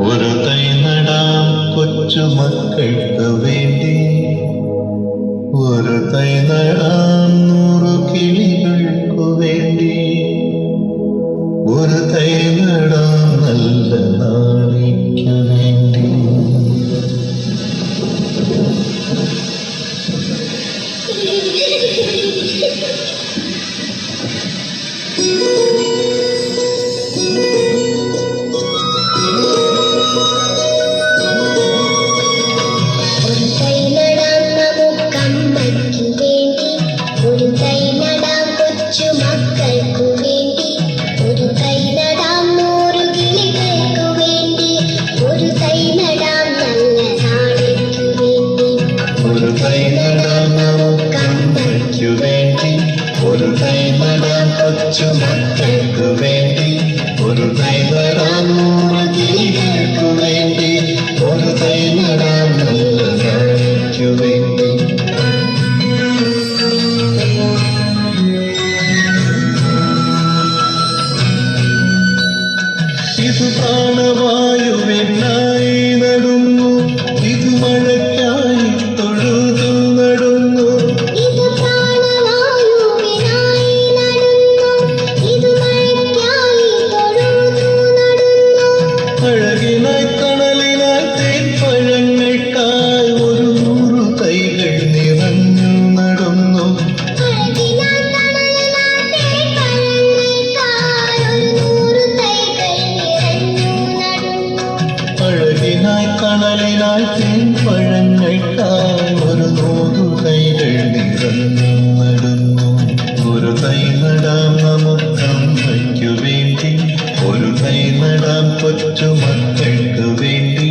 ഒരു തൈ നടാം കൊച്ചുമക്കൾക്ക് വേണ്ടി, ഒരു തൈ നടാം 100 കിളികൾക്കു വേണ്ടി, ഒരു തൈ നടാം നല്ല നാളേക്കു വേണ്ടി. ഒരു തൈ നടാം നമുക്കമ്മയ്ക്കു വേണ്ടി, ഒരു തൈ നടാം കൊച്ചുമക്കൾക്കു വേണ്ടി, ഒരു തൈ നടാം 100 കിളികൾക്കു വേണ്ടി, ഒരു തൈ നടാം നല്ല നാളേക്കു വേണ്ടി. ഇത് പ്രാണവായുവിനായി നടുന്നു, ഇത് മഴയ്ക്കായി തൊഴുതു നടുന്നു. ഇത് പ്രാണവായുവിനായി നടുന്നു, ഇത് മഴയ്ക്കായി തൊഴുതു നടുന്നു. അഴകിനായി തണലിനായി തേൻപഴങ്ങൾക്കായി 100 തൈകൾ നിറഞ്ഞു നടുന്നു. അഴകിനായി തണലിനായി തേൻപഴങ്ങൾക്കായി 100 തൈകൾ നിറഞ്ഞു നടുന്നു. അഴകിനായി തണലിനായി തേൻപഴങ്ങൾക്കായി 100 തൈകൾ നിറഞ്ഞു നടുന്നു. ഒരു തൈ നടാം നമുക്കമ്മയ്ക്കു വേണ്ടി, ഒരു തൈ നടാം കൊച്ചുമക്കൾക്ക് വേണ്ടി,